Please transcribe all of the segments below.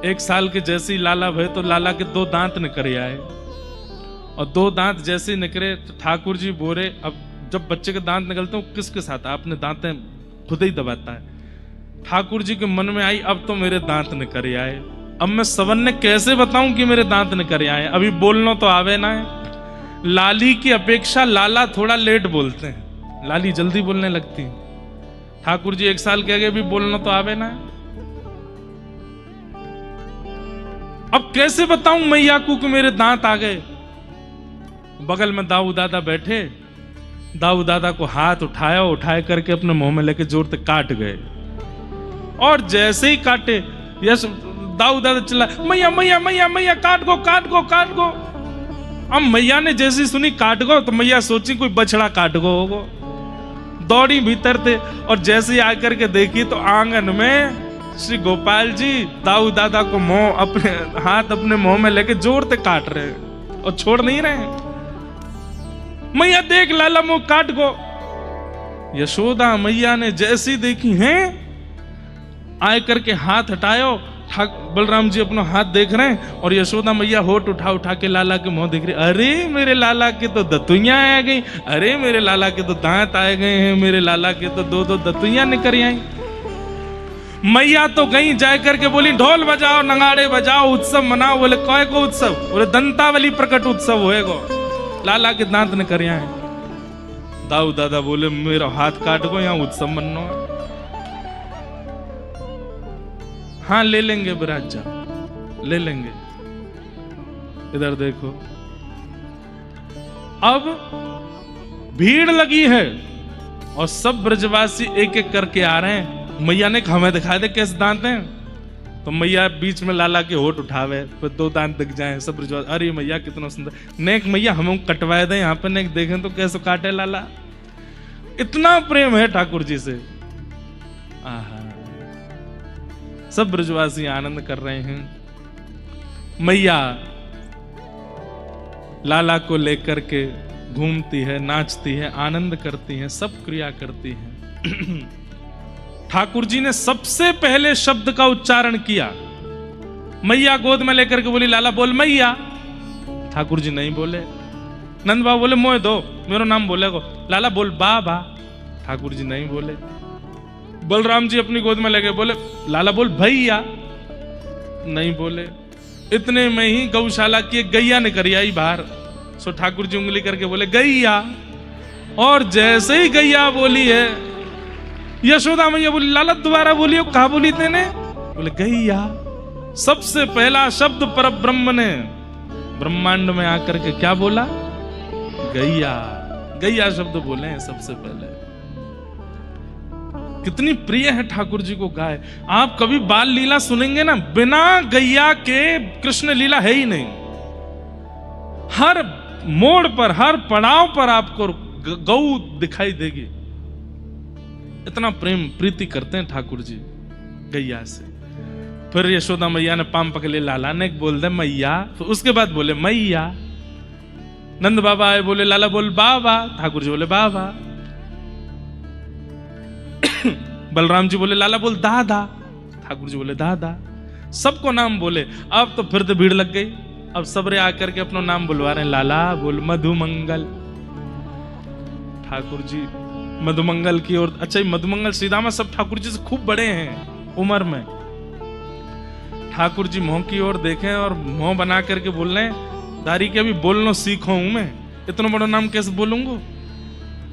1 साल के जैसे ही लाला भय तो लाला के 2 दांत निकल आए, और 2 दांत जैसे ही निकले तो ठाकुर जी बोले, अब जब बच्चे के दांत निकलते हैं किसके साथ अपने दांतें खुद ही दबाता है। ठाकुर जी के मन में आई अब तो मेरे दांत निकल आए, अब मैं सवन्ने कैसे बताऊं कि मेरे दांत निकल आए, अभी बोलना तो आवे ना है। लाली की अपेक्षा लाला थोड़ा लेट बोलते हैं, लाली जल्दी बोलने लगती है। ठाकुर जी 1 साल के आगे भी बोलना तो आवे ना है। अब कैसे बताऊं मैया को कि मेरे दांत आ गए। बगल में दाऊ दादा बैठे, दाऊ दादा को हाथ उठाया, उठाए करके अपने मुंह में लेके जोर से काट गए, और जैसे ही काटे यस दाऊ दादा चिल्ला, मैया मैया मैया मैया काट गो काट गो काट गो। अब मैया ने जैसी सुनी काट गो तो मैया सोची कोई बछड़ा काट गो होगो, दौड़ी भीतर थे, और जैसे ही आकर के देखी तो आंगन में श्री गोपाल जी दाऊ दादा को मुंह अपने हाथ अपने मुंह में लेके जोर से काट रहे और छोड़ नहीं रहे। मैया देख लाला मुंह काट गो। यशोदा मैया ने जैसी देखी हैं, आए करके हाथ हटायो, बलराम जी अपना हाथ देख रहे हैं, और यशोदा मैया होठ उठा उठा के लाला के मुंह देख रही, अरे मेरे लाला के तो दतुइयां आ गई, अरे मेरे लाला के तो दांत आए गए हैं, मेरे लाला के तो 2-2 दतुइयां निकल आई। मैया तो गई जाए करके बोली, ढोल बजाओ नगाड़े बजाओ उत्सव मनाओ। बोले कौन को उत्सव? बोले दंतावली प्रकट उत्सव होएगो, लाला के दांत निकल आए। दाऊ दादा बोले मेरा हाथ काट गो, यहाँ उत्सव मनो है। हाँ ले लेंगे विराज जा, ले लेंगे। इधर देखो, अब भीड़ लगी है और सब ब्रजवासी एक एक करके आ रहे हैं। मैया ने हमें दिखा दे कैसे दांत हैं, तो मैया बीच में लाला के होठ उठावे, फिर 2 दांत दिख जाए। सब ब्रजवासी अरे मैया कितना सुंदर, नेक मैया हमें कटवाए दे यहाँ पे, नेक देखें तो कैसे काटे लाला। इतना प्रेम है ठाकुर जी से। आहा, सब ब्रजवासी आनंद कर रहे हैं। मैया लाला को लेकर के घूमती है, नाचती है, आनंद करती है, सब क्रिया करती है। ठाकुर जी ने सबसे पहले शब्द का उच्चारण किया। मैया गोद में लेकर के बोली लाला बोल मैया। ठाकुर जी नहीं बोले। नंद बाबा बोले मोए दो, मेरा नाम बोलेगो। लाला बोल बाबा। ठाकुर जी नहीं बोले। बलराम जी अपनी गोद में लगे, बोले लाला बोल भैया। नहीं बोले। इतने में ही गौशाला की एक गैया निकल आई बाहर। सो ठाकुर जी उंगली करके बोले गैया, और जैसे ही गैया बोली है, यशोदा मैया बोली लाला दोबारा बोलियो, कहा बोली तेने? बोले गैया। सबसे पहला शब्द पर ब्रह्म ने ब्रह्मांड में आकर के क्या बोला? गैया। गैया शब्द बोले हैं सबसे पहले। कितनी प्रिय है ठाकुर जी को गाय। आप कभी बाल लीला सुनेंगे ना, बिना गैया के कृष्ण लीला है ही नहीं। हर मोड़ पर, हर पड़ाव पर आपको गौ दिखाई देगी। इतना प्रेम प्रीति करते हैं ठाकुर जी गैया से। फिर यशोदा मैया ने पाम पकड़े, लाला ने बोल दे मैया, तो उसके बाद बोले मैया। नंद बाबा आए, बोले लाला बोल बाबा। ठाकुर जी बोले बाबा। बलराम जी बोले लाला बोल दादा। ठाकुर जी बोले दादा। सबको नाम बोले। अब तो फिर तो भीड़ लग गई। अब सबरे आकर के अपना नाम बुलवा रहे हैं, लाला बोल मधुमंगल। ठाकुर जी मधुमंगल की ओर। अच्छा, मधुमंगल श्रीदामा सब ठाकुर जी से खूब बड़े हैं उम्र में। ठाकुर जी मुंह की ओर देखें और मुंह बना करके बोल रहे हैं, दारी के अभी बोलना सीखो हूं मैं, इतना बड़ा नाम कैसे बोलूंगा,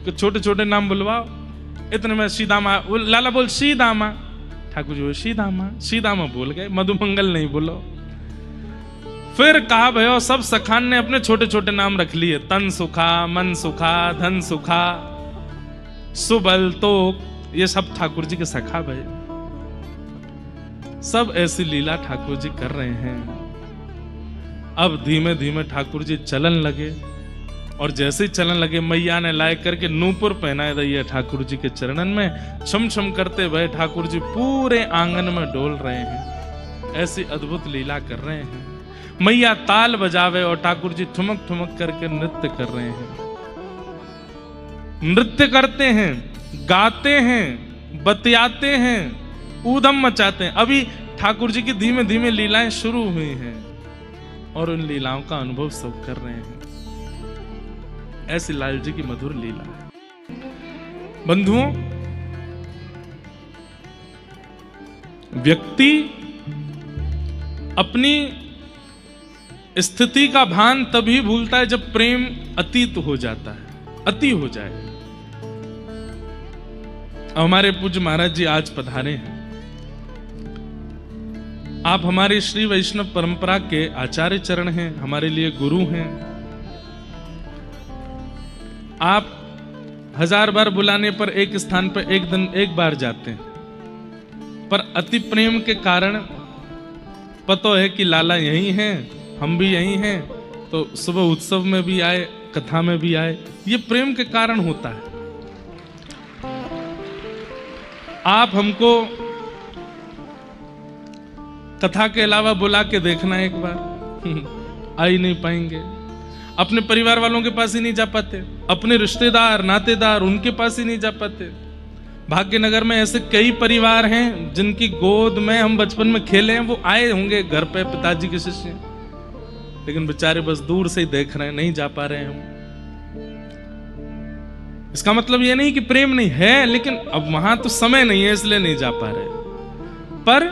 कि छोटे छोटे नाम बुलवाओ। इतने में श्रीदामा, लाला बोल श्रीदामा। ठाकुर जी बोले श्रीदामा। श्रीदामा बोल गए, मधुमंगल नहीं बोलो। फिर कहा भयो सब सखान ने अपने छोटे छोटे नाम रख लिए, तन सुखा, मन सुखा, धन सुखा, सुबल तोक, ये सब ठाकुर जी के सखा भय। सब ऐसी लीला ठाकुर जी कर रहे हैं। अब धीमे धीमे ठाकुर जी चलन लगे, और जैसे ही चलन लगे मैया ने लाए करके नूपुर पहनाए दिए ठाकुर जी के चरणन में। छम छम करते हुए ठाकुर जी पूरे आंगन में डोल रहे हैं। ऐसी अद्भुत लीला कर रहे हैं। मैया ताल बजावे और ठाकुर जी ठुमक ठुमक करके नृत्य कर रहे हैं। नृत्य करते हैं, गाते हैं, बतियाते हैं, ऊधम मचाते हैं। अभी ठाकुर जी की धीमे धीमे लीलाएं शुरू हुई हैं और उन लीलाओं का अनुभव सब कर रहे हैं। ऐसी लाल जी की मधुर लीला है। बंधुओं, व्यक्ति अपनी स्थिति का भान तभी भूलता है जब प्रेम अतीत हो जाता है, अति हो जाए। हमारे पूज्य महाराज जी आज पधारे हैं। आप हमारे श्री वैष्णव परंपरा के आचार्य चरण हैं, हमारे लिए गुरु हैं। आप 1000 बार बुलाने पर एक स्थान पर एक दिन एक बार जाते हैं, पर अति प्रेम के कारण पता है कि लाला यही हैं, हम भी यही हैं, तो सुबह उत्सव में भी आए, कथा में भी आए। ये प्रेम के कारण होता है। आप हमको कथा के अलावा बुला के देखना एक बार, आ ही नहीं पाएंगे। अपने परिवार वालों के पास ही नहीं जा पाते, अपने रिश्तेदार नातेदार उनके पास ही नहीं जा पाते। भाग्यनगर में ऐसे कई परिवार हैं जिनकी गोद में हम बचपन में खेले हैं, वो आए होंगे घर पे, पिताजी के शिष्य, लेकिन बेचारे बस दूर से ही देख रहे हैं, नहीं जा पा रहे हैं हम। इसका मतलब ये नहीं कि प्रेम नहीं है, लेकिन अब वहां तो समय नहीं है इसलिए नहीं जा पा रहे। पर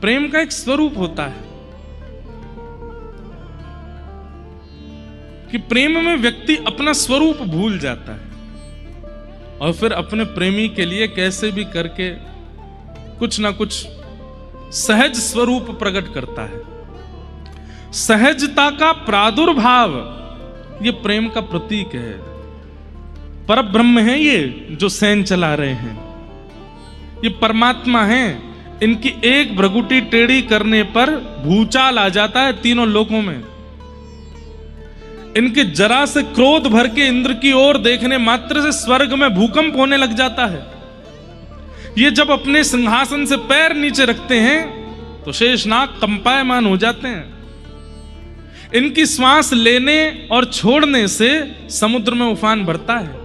प्रेम का एक स्वरूप होता है कि प्रेम में व्यक्ति अपना स्वरूप भूल जाता है और फिर अपने प्रेमी के लिए कैसे भी करके कुछ ना कुछ सहज स्वरूप प्रकट करता है। सहजता का प्रादुर्भाव ये प्रेम का प्रतीक है। परब्रह्म है ये जो सैन चला रहे हैं, ये परमात्मा है। इनकी एक भ्रगुटी टेढ़ी करने पर भूचाल आ जाता है तीनों लोकों में। इनके जरा से क्रोध भर के इंद्र की ओर देखने मात्र से स्वर्ग में भूकंप होने लग जाता है। ये जब अपने सिंहासन से पैर नीचे रखते हैं तो शेषनाग कंपायमान हो जाते हैं। इनकी श्वास लेने और छोड़ने से समुद्र में उफान भरता है।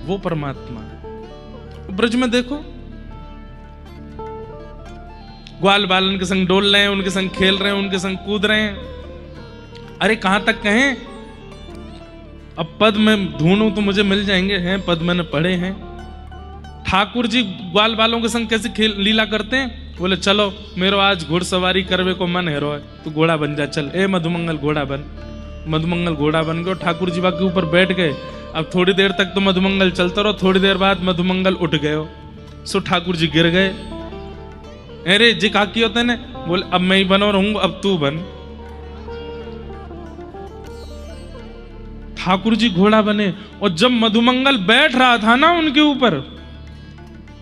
वो परमात्मा है। ब्रज में देखो, ग्वाल बालन के संग डोल रहे हैं, उनके संग खेल रहे हैं, उनके संग कूद रहे हैं। अरे कहां तक कहें, अब पद में ढूंढूं तो मुझे मिल जाएंगे, हैं पद मैंने पढ़े हैं। ठाकुर जी ग्वाल बालों के संग कैसे खेल लीला करते हैं, बोले चलो मेरो आज घुड़सवारी करवे को मन है, तो घोड़ा बन जा, चल ए मधुमंगल घोड़ा बन। मधुमंगल घोड़ा बन गए, ठाकुर जी के ऊपर बैठ गए। अब थोड़ी देर तक तो मधुमंगल चलता रहो, थोड़ी देर बाद मधुमंगल उठ गए, सो ठाकुर जी गिर गए। अरे जी काकी होते ने, बोले अब मैं ही बनो रहूंगा, अब तू बन। ठाकुर जी घोड़ा बने, और जब मधुमंगल बैठ रहा था ना उनके ऊपर,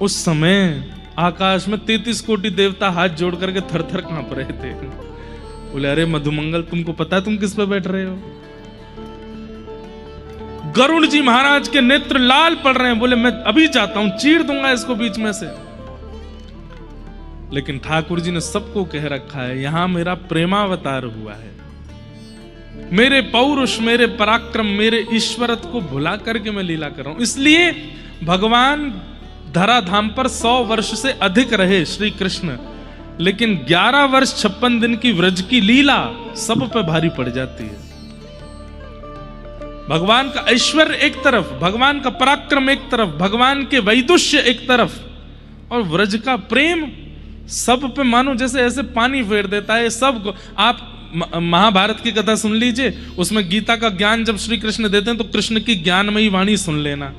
उस समय आकाश में 33 कोटि देवता हाथ जोड़ करके थर थर कांप रहे थे। बोले अरे मधुमंगल, तुमको पता है तुम किस पे बैठ रहे हो? गरुड़ जी महाराज के नेत्र लाल पड़ रहे हैं। बोले मैं अभी जाता हूं, चीर दूंगा इसको बीच में से। लेकिन ठाकुर जी ने सबको कह रखा है, यहां मेरा प्रेमावतार हुआ है। मेरे पौरुष, मेरे पराक्रम, मेरे ईश्वरत्व को भुला करके मैं लीला कर रहा हूं। इसलिए भगवान धराधाम पर 100 वर्ष से अधिक रहे श्री कृष्ण, लेकिन 11 वर्ष 56 दिन की व्रज की लीला सब पे भारी पड़ जाती है। भगवान का ऐश्वर्य एक तरफ, भगवान का पराक्रम एक तरफ, भगवान के वैदुष्य एक तरफ, और व्रज का प्रेम सब पे मानो जैसे ऐसे पानी फेर देता है। सब आप महाभारत की कथा सुन लीजिए, उसमें गीता का ज्ञान जब श्री कृष्ण देते हैं तो कृष्ण की ज्ञानमयी वाणी सुन लेना,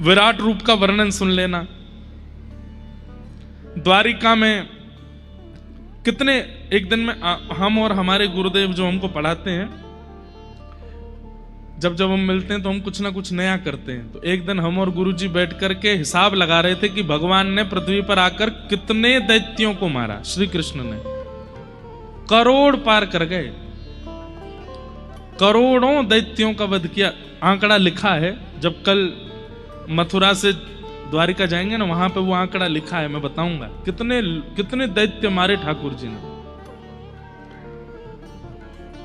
विराट रूप का वर्णन सुन लेना। द्वारिका में कितने, एक दिन में हम और हमारे गुरुदेव जो हमको पढ़ाते हैं, जब जब हम मिलते हैं तो हम कुछ ना कुछ नया करते हैं। तो एक दिन हम और गुरुजी बैठ करके हिसाब लगा रहे थे कि भगवान ने पृथ्वी पर आकर कितने दैत्यों को मारा। श्री कृष्ण ने करोड़ पार कर गए, करोड़ों दैत्यों का वध किया। आंकड़ा लिखा है, जब कल मथुरा से द्वारिका जाएंगे ना, वहां पे वो आंकड़ा लिखा है, मैं बताऊंगा कितने कितने दैत्य मारे ठाकुर जी ने।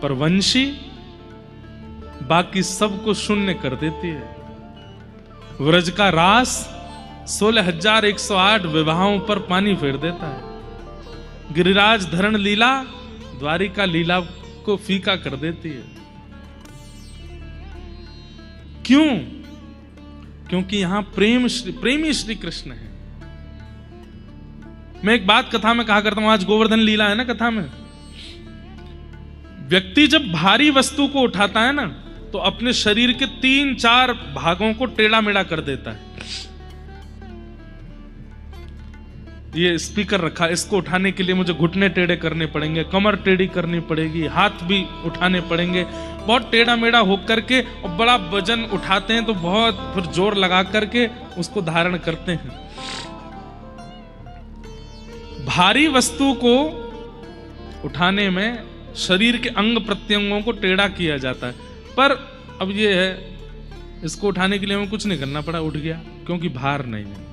पर वंशी बाकी सबको शून्य कर देती है। व्रज का रास 16,108 विवाहों पर पानी फेर देता है। गिरिराज धरण लीला द्वारिका लीला को फीका कर देती है। क्यों? क्योंकि यहां प्रेमी श्री कृष्ण है। मैं एक बात कथा में कहा करता हूं, आज गोवर्धन लीला है ना कथा में, व्यक्ति जब भारी वस्तु को उठाता है ना तो अपने शरीर के 3-4 भागों को टेढ़ा मेढ़ा कर देता है। ये स्पीकर रखा, इसको उठाने के लिए मुझे घुटने टेढ़े करने पड़ेंगे, कमर टेढ़ी करनी पड़ेगी, हाथ भी उठाने पड़ेंगे, बहुत टेढ़ा मेढ़ा होकर के, और बड़ा वजन उठाते हैं तो बहुत फिर जोर लगा करके उसको धारण करते हैं। भारी वस्तु को उठाने में शरीर के अंग प्रत्यंगों को टेढ़ा किया जाता है, पर अब ये है इसको उठाने के लिए हमें कुछ नहीं करना पड़ा, उठ गया क्योंकि भार नहीं है।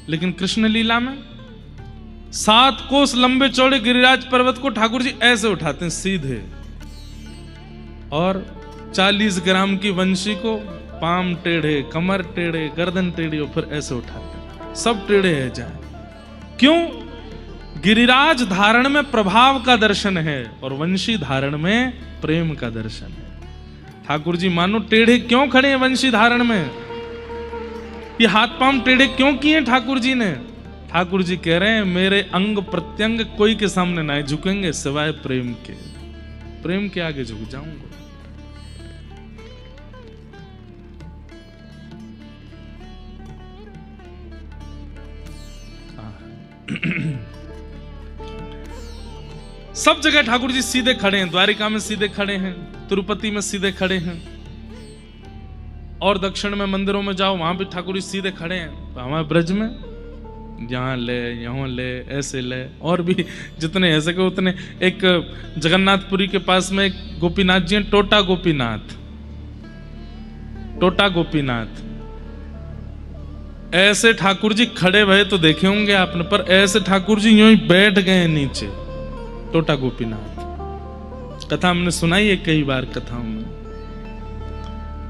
लेकिन कृष्ण लीला में 7 कोस लंबे चौड़े गिरिराज पर्वत को ठाकुर जी ऐसे उठाते हैं सीधे, और 40 ग्राम की वंशी को पाम टेढ़े, कमर टेढ़े, गर्दन टेढ़ी, और फिर ऐसे उठाते हैं, सब टेढ़े है जाए। क्यों? गिरिराज धारण में प्रभाव का दर्शन है और वंशी धारण में प्रेम का दर्शन है। ठाकुर जी मानो टेढ़े क्यों खड़े हैं वंशी धारण में? ये हाथ पांव टेढ़े क्यों किए ठाकुर जी ने? ठाकुर जी कह रहे हैं मेरे अंग प्रत्यंग कोई के सामने ना झुकेंगे सिवाय प्रेम के। प्रेम के आगे झुक जाऊंगा। सब जगह ठाकुर जी सीधे खड़े हैं, द्वारिका में सीधे खड़े हैं, तिरुपति में सीधे खड़े हैं, और दक्षिण में मंदिरों में जाओ वहां भी ठाकुर जी सीधे खड़े हैं। हमारे ब्रज में यहाँ ले, यहाँ ले, ऐसे ले, और भी जितने ऐसे के उतने। एक जगन्नाथपुरी के पास में एक गोपीनाथ जी हैं, टोटा गोपीनाथ, टोटा गोपीनाथ। ऐसे ठाकुर जी खड़े भये तो देखे होंगे आपने, पर ऐसे ठाकुर जी यूं ही बैठ गए नीचे, टोटा गोपीनाथ। कथा हमने सुनाई है कई बार कथाओं में।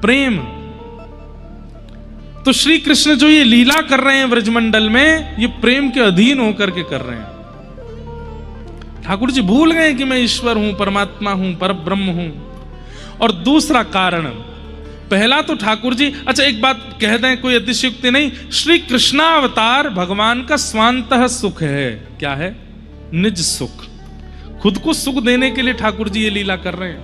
प्रेम तो श्री कृष्ण जो ये लीला कर रहे हैं व्रजमंडल में, ये प्रेम के अधीन होकर के कर रहे हैं। ठाकुर जी भूल गए कि मैं ईश्वर हूं, परमात्मा हूं, परब्रह्म हूं। और दूसरा कारण, पहला तो ठाकुर जी, अच्छा एक बात कह दें, कोई अतिशयोक्ति नहीं, श्री कृष्णावतार भगवान का स्वांतः सुख है। क्या है? निज सुख, खुद को सुख देने के लिए ठाकुर जी ये लीला कर रहे हैं।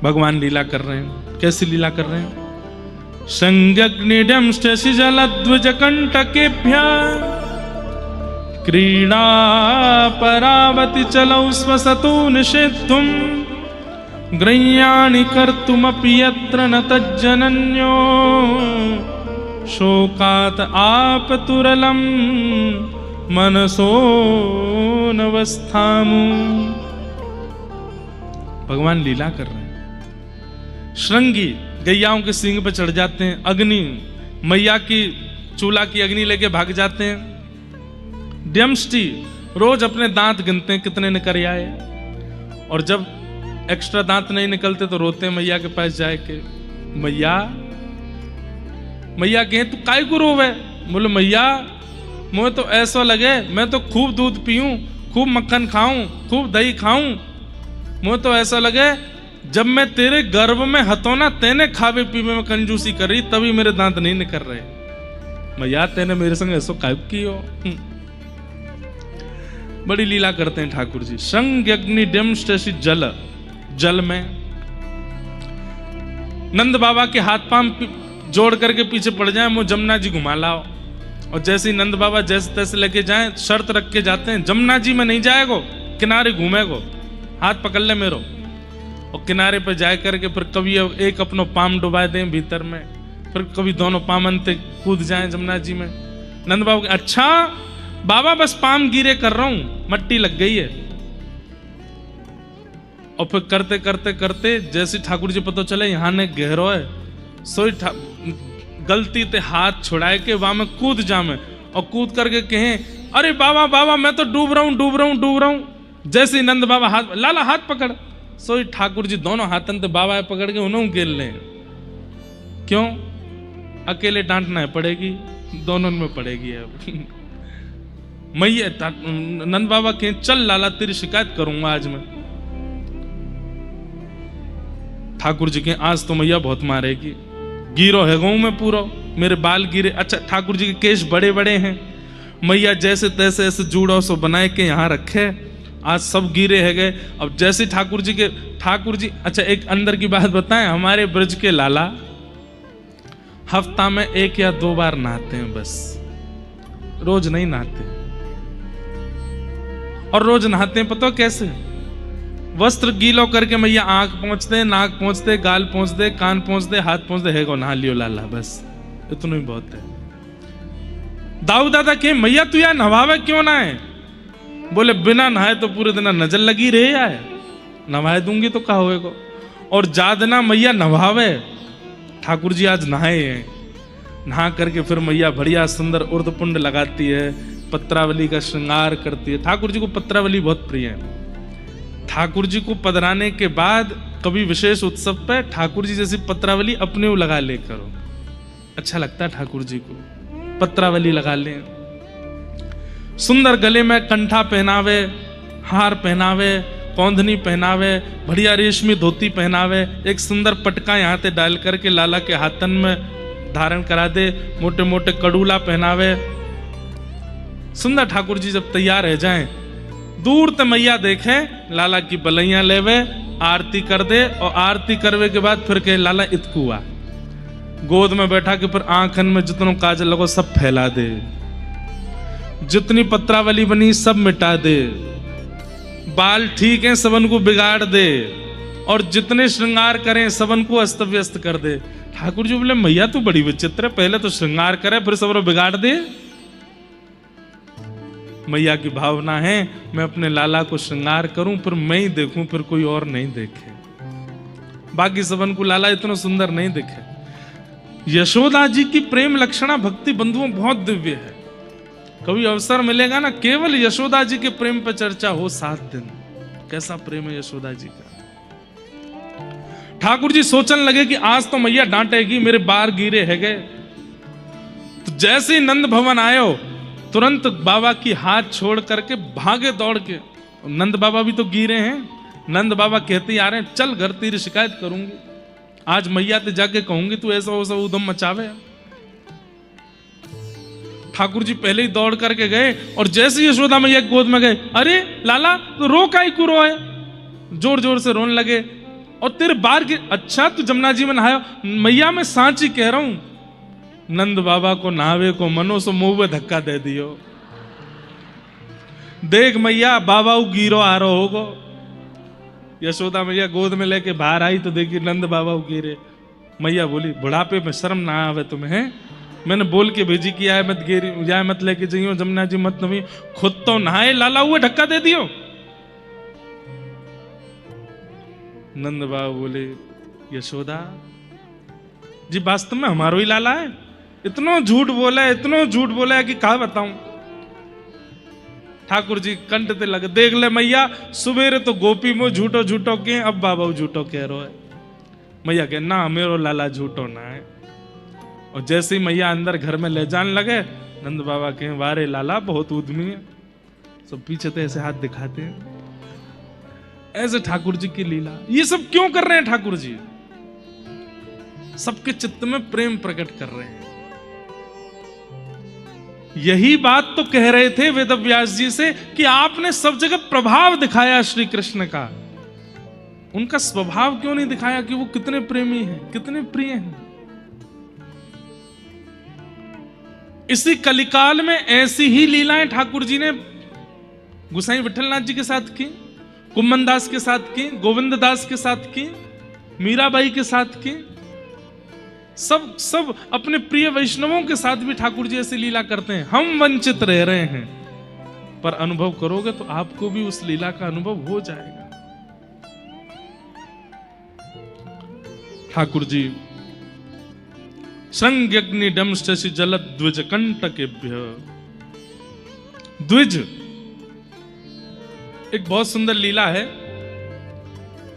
भगवान लीला कर रहे हैं। कैसी लीला कर रहे हैं? संज्ञग्निडम शशि जलध्वज कंटकेभ्य क्रीडा परावति चलौ स्वसतो निषेद्धुम ग्रह्याणि कर्तुमपि यत्र न तज्जनन्यो शोकात् आपतुरलं मनसो नवस्थामु। भगवान लीला कर रहे हैं। श्रृंगी गैयाओं के सींग पे चढ़ जाते हैं, अग्नि मैया की चूल्हा की अग्नि लेके भाग जाते हैं। ड्यमष्टि रोज अपने दांत गिनते हैं कितने निकल आए, और जब एक्स्ट्रा दांत नहीं निकलते तो रोते हैं मैया के पास जाके, मैया मैया कहे तू काय को रोवे? बोले मैया मुझे तो ऐसा लगे मैं तो खूब दूध पीऊं, खूब मक्खन खाऊं, खूब दही खाऊं, मुझे तो ऐसा लगे जब मैं तेरे गर्भ में हतो ना, तेने खावे पीवे में कंजूसी कर रही, तभी मेरे दांत नहीं निकल रहे। मैया तेने मेरे संग ऐसा काहे कियो? बड़ी लीला करते हैं ठाकुर जी। संग अग्नि डमष्टि जल, जल में नंद बाबा के हाथ पांव जोड़ करके पीछे पड़ जाए, मुझे जमुना जी घुमा लाओ। और जैसे ही नंद बाबा जैसे तैसे लेके जाए, शर्त रख के जाते हैं जमुना जी में नहीं जाएगो, किनारे घूमेगो, हाथ पकड़ ले मेरो। और किनारे पर जाए करके फिर कभी एक अपनो पाम डुबा दें भीतर में, फिर कभी दोनों पाम अंते कूद जाएं जमुना जी में। नंद बाबा अच्छा बाबा बस पाम गिरे कर रहा हूं, मट्टी लग गई है। और फिर करते करते करते जैसे ठाकुर जी पता चले यहाँ ने गहरो है, सोई गलती ते हाथ छुड़ाए के वहां में कूद जामे, और कूद करके कहें अरे बाबा बाबा मैं तो डूब रहा हूं, डूब रहा हूं, डूब रहा हूं। जैसे ही नंद बाबा हाथ, लाला हाथ पकड़, सोई ठाकुर जी दोनों हाथन ते बाबा पकड़ के उन्होंने खेल ले। क्यों? अकेले डांटना है पड़ेगी, दोनों में पड़ेगी अब। मैया नंद बाबा के चल लाला तेरी शिकायत करूंगा आज मैं। ठाकुर जी के आज तो मैया बहुत मारेगी, गिरो है गऊ में पूरा, मेरे बाल गिरे। अच्छा ठाकुर जी के केश बड़े बड़े हैं, मैया जैसे तैसे ऐसे जूड़ो सो बनाए के यहाँ रखे, आज सब गिरे है गए। अब जैसे ठाकुर जी अच्छा एक अंदर की बात बताएं, हमारे ब्रज के लाला हफ्ता में 1 या 2 बार नहाते हैं बस, रोज नहीं नहाते। और रोज नहाते हैं पता कैसे? वस्त्र गीलो करके मैया आंख पहुंचते, नाक पहुंचते, गाल पहुंचते, कान पहुंचते, हाथ पहुंचते, है को नहा लियो लाला, बस इतना ही बहुत है। दाऊ दादा के मैया तू यार नहावे क्यों ना है? बोले बिना नहाए तो पूरे दिन नजर लगी रहे यार, नहाए दूंगी तो कहा होएगा। और जादना मैया नहावे, ठाकुर जी आज नहाए हैं, नहा करके फिर मैया बढ़िया सुंदर उर्दपुंड लगाती है, पत्रावली का श्रृंगार करती है। ठाकुर जी को पत्रावली बहुत प्रिय है। ठाकुर जी को पधराने के बाद कभी विशेष उत्सव पे ठाकुर जी जैसी पत्रावली अपने को लगा ले करो, अच्छा लगता है ठाकुर जी को, पत्रावली लगा ले। सुंदर गले में कंठा पहनावे, हार पहनावे, कौंधनी पहनावे, बढ़िया रेशमी धोती पहनावे, एक सुंदर पटका यहाँ पे डाल करके लाला के हाथन में धारण करा दे, मोटे मोटे कड़ूला पहनावे। सुंदर ठाकुर जी जब तैयार रह जाएं, दूर ते मैया देखे, लाला की बलैया लेवे, आरती कर दे, और आरती करवे के बाद फिर कहे लाला इतकुआ, गोद में बैठा के फिर आंखन में जितनों काजल लगो सब फैला दे, जितनी पत्रावली बनी सब मिटा दे, बाल ठीक है सबन को बिगाड़ दे, और जितने श्रृंगार करें सबन को अस्त व्यस्त कर दे। ठाकुर जी बोले मैया तू बड़ी विचित्र है, पहले तो श्रृंगार करे फिर सबरो बिगाड़ दे। मैया की भावना है मैं अपने लाला को श्रृंगार करूं, फिर मैं ही देखूं, फिर कोई और नहीं देखे, बाकी सबन को लाला इतना सुंदर नहीं दिखे। यशोदा जी की प्रेम लक्षणा भक्ति बंधुओं बहुत दिव्य है। कभी अवसर मिलेगा ना, केवल यशोदा जी के प्रेम पर चर्चा हो 7 दिन, कैसा प्रेम है यशोदा जी का। ठाकुर जी सोचने लगे कि आज तो मैया डांटेगी, मेरे बार गिरे है गए। तो जैसे ही नंद भवन आयो, तुरंत बाबा की हाथ छोड़ करके भागे दौड़ के, नंद बाबा भी तो गिरे हैं, नंद बाबा कहते आ रहे हैं चल घर तेरी शिकायत करूंगी, आज मैया ते जाके कहूंगी तू ऐसा वैसा उदम मचावे। ठाकुर जी पहले ही दौड़ करके गए, और जैसे यशोदा मैया गोद में गए, अरे लाला तो रो काई को रोए, जोर जोर से रोने लगे। और तेरे बार के, अच्छा तू जमुना जी में नहायो? मैया मैं सांची कह रहा हूं, नंद बाबा को नहावे को मनो सो मुंह में धक्का दे दियो, देख मैया बाबा गिरो आ रहा होगो। यशोदा मैया गोद में लेके बाहर आई तो देखी नंद बाबा गिरे। मैया बोली बुढ़ापे में शर्म ना आवे तुम्हें, मैंने बोल के भेजी कि आए मत गिरी, जाए मत लेके जाइयो जमुना जी मत नवी, खुद तो नहाए लाला हुए धक्का दे दियो। नंद बाबा बोले यशोदा जी वास्तव में हमारो ही लाला है, इतना झूठ बोला है, इतना झूठ बोला है कि कहा बताऊं। ठाकुर जी कंठ ते लगे, देख ले मैया सुबेरे तो गोपी में झूठो झूठो के, अब बाबा झूठो कह रहा है। मैया कहे ना मेरो लाला झूठो ना है। और जैसे ही मैया अंदर घर में ले जाने लगे, नंद बाबा कहे वारे लाला बहुत उद्यमी है, सब पीछे तो ऐसे हाथ दिखाते हैं। ऐसे ठाकुर जी की लीला, ये सब क्यों कर रहे हैं ठाकुर जी? सबके चित्त में प्रेम प्रकट कर रहे हैं। यही बात तो कह रहे थे वेदव्यास जी से कि आपने सब जगह प्रभाव दिखाया श्री कृष्ण का, उनका स्वभाव क्यों नहीं दिखाया कि वो कितने प्रेमी हैं, कितने प्रिय हैं। इसी कलिकाल में ऐसी ही लीलाएं ठाकुर जी ने गुसाई विठलनाथ जी के साथ की, कुम्मन दास के साथ की, गोविंद दास के साथ की, मीराबाई के साथ की, सब अपने प्रिय वैष्णवों के साथ भी ठाकुर जी ऐसी लीला करते हैं। हम वंचित रह रहे हैं, पर अनुभव करोगे तो आपको भी उस लीला का अनुभव हो जाएगा। ठाकुर जी श्रृंग्यग्नि डमशि जल द्विज कंटकेभ्य, द्विज एक बहुत सुंदर लीला है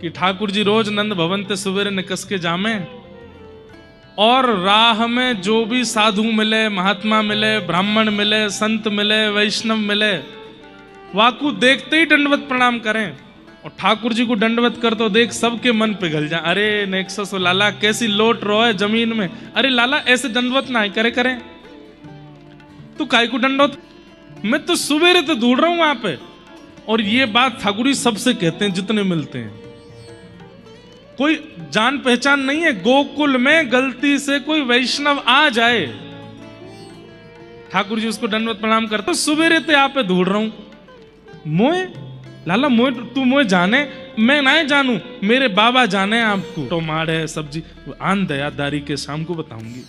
कि ठाकुर जी रोज नंद भवन ते सवेरे निकस के जामे और राह में जो भी साधु मिले, महात्मा मिले, ब्राह्मण मिले, संत मिले, वैष्णव मिले, वाकू देखते ही दंडवत प्रणाम करें। और ठाकुर जी को दंडवत कर तो देख सबके मन पिघल जाए। अरे नेक्सस लाला कैसी लोट रो है जमीन में, अरे लाला ऐसे दंडवत ना करे करें, तू काय को दंडवत, मैं तो सवेरे तो ढूंढ रहा हूं वहां पे। और ये बात ठाकुर जी सबसे कहते हैं जितने मिलते हैं, कोई जान पहचान नहीं है। गोकुल में गलती से कोई वैष्णव आ जाए, ठाकुर जी उसको दंडवत प्रणाम करते, सवेरे ते आप पे ढूंढ रहा हूं। मोए लाला मोए तू मोए जाने, मैं ना जानू, मेरे बाबा जाने आपको। टमाटर है सब्जी आन दयादारी के शाम को बताऊंगी।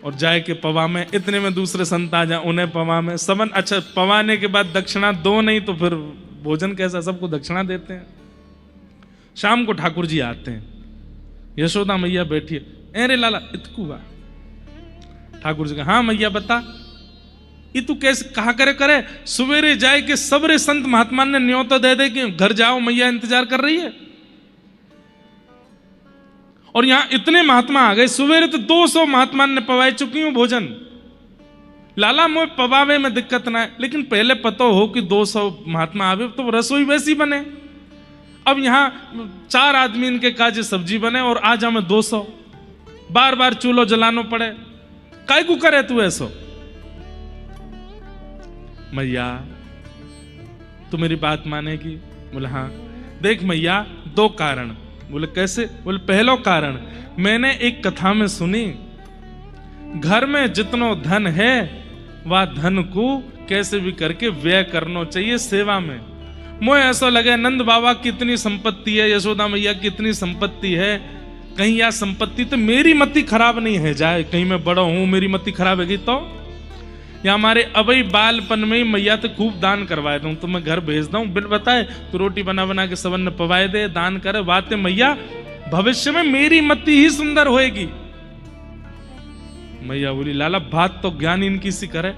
और जाए के पवा में, इतने में दूसरे संत आ जाए, उन्हें पवा में सबन। अच्छा पवाने के बाद दक्षिणा दो नहीं तो फिर भोजन कैसा, सबको दक्षिणा देते हैं। शाम को ठाकुर जी आते हैं, यशोदा मैया बैठी है, अरे लाला इतकू हुआ। ठाकुर जी का हाँ मैया बता, ये तू कैसे कहा करे सवेरे जाए के सबरे संत महात्मा ने न्योता दे दे कि घर जाओ मैया इंतजार कर रही है। और यहां इतने महात्मा आ गए, सवेरे तो 200 महात्मा ने पवाए चुकी हूं भोजन। लाला मोए पवावे में दिक्कत ना है, लेकिन पहले पता हो कि 200 महात्मा आवे तो रसोई वैसी बने। अब यहां 4 आदमी इनके काजे सब्जी बने और आज हमें 200 बार बार चूल्हो जलानो पड़े, काय को करे तू ऐसो। मैया तू मेरी बात मानेगी? बोले हाँ। देख मैया 2 कारण। बोले कैसे? बोले पहलो कारण मैंने एक कथा में सुनी, घर में जितनो धन है वह धन को कैसे भी करके व्यय करना चाहिए सेवा में। मुझे ऐसा लगे नंद बाबा की इतनी संपत्ति है, यशोदा मैया की इतनी संपत्ति है, कहीं यह संपत्ति तो मेरी मति खराब नहीं है जाए, कहीं मैं बड़ा हूं मेरी मति खराब है तो या हमारे अबई बालपन में ही मैया तो खूब दान करवाए दूं, तो मैं घर भेज दूं बिन बताए तो रोटी बना बना के सबन ने पवाए दे, दान करे बातें मैया भविष्य में मेरी मति ही सुंदर होएगी। मैया बोली लाला बात तो ज्ञान इनकी सी करे।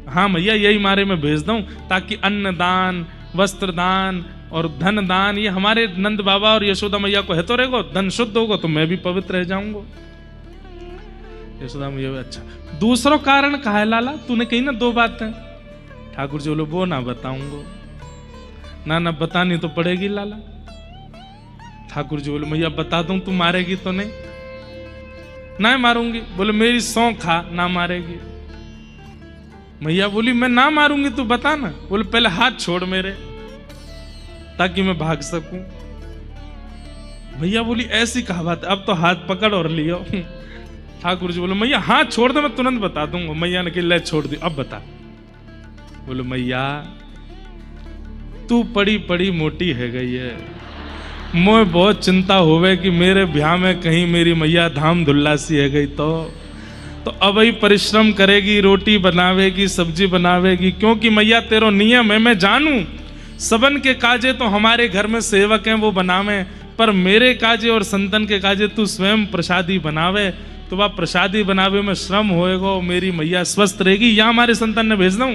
हाँ मैया यही मारे मैं भेज दूं, ताकि अन्न दान, वस्त्र दान और धन दान ये हमारे नंद बाबा और यशोदा मैया को है तो रहेगा, धन शुद्ध होगा तो मैं भी पवित्र रह जाऊंगा। यशोदा मैया अच्छा दूसरा कारण कहा है लाला, तूने कही ना 2 बातें। ठाकुर जी बोलो वो ना बताऊंगा। ना बतानी तो पड़ेगी लाला। ठाकुर जी बोले मैया बता दूं तू मारेगी तो नहीं? ना मारूंगी। बोले मेरी सौं खा ना मारेगी। मैया बोली मैं ना मारूंगी तू बता ना। बोले पहले हाथ छोड़ मेरे ताकि मैं भाग सकूं। मैया बोली ऐसी कहा बात, अब तो हाथ पकड़ और लियो। ठाकुर जी बोले मैया हाथ छोड़ दे मैं तुरंत बता दूंगा। मैया ने कहा ले छोड़ दी, अब बता। बोले मैया तू पड़ी पड़ी मोटी है गई है, मुझे बहुत चिंता होवे कि मेरे ब्याह में कहीं मेरी मैया धाम धुल्ला सी है गई तो अब ही परिश्रम करेगी, रोटी बनावेगी, सब्जी बनावेगी, क्योंकि मैया तेरो नियम है मैं जानू, सबन के काजे तो हमारे घर में सेवक हैं वो बनावे, पर मेरे काजे और संतन के काजे तू स्वयं प्रसादी बनावे, तो वह प्रसादी बनावे में श्रम होएगा, मेरी मैया स्वस्थ रहेगी, या हमारे संतन ने भेज दूं।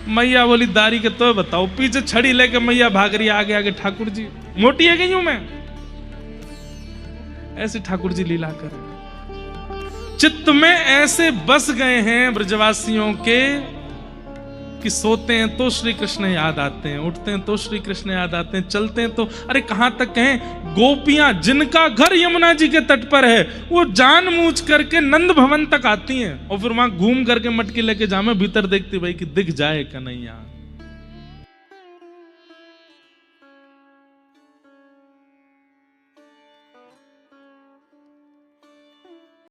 मैया बोली दारी के तो बताओ, पीछे छड़ी लेके मैया भाग रही आगे आगे, ठाकुर जी मोटी है गई हूं मैं। ऐसे ठाकुर जी लीला कर चित्त में ऐसे बस गए हैं ब्रजवासियों के कि सोते हैं तो श्री कृष्ण याद आते हैं, उठते हैं तो श्री कृष्ण याद आते हैं, चलते हैं तो अरे कहां तक कहें गोपियां जिनका घर यमुना जी के तट पर है वो जानबूझ करके नंद भवन तक आती हैं और फिर वहां घूम करके मटकी लेके जामे भीतर देखती भाई कि दिख जाए कन्हैया।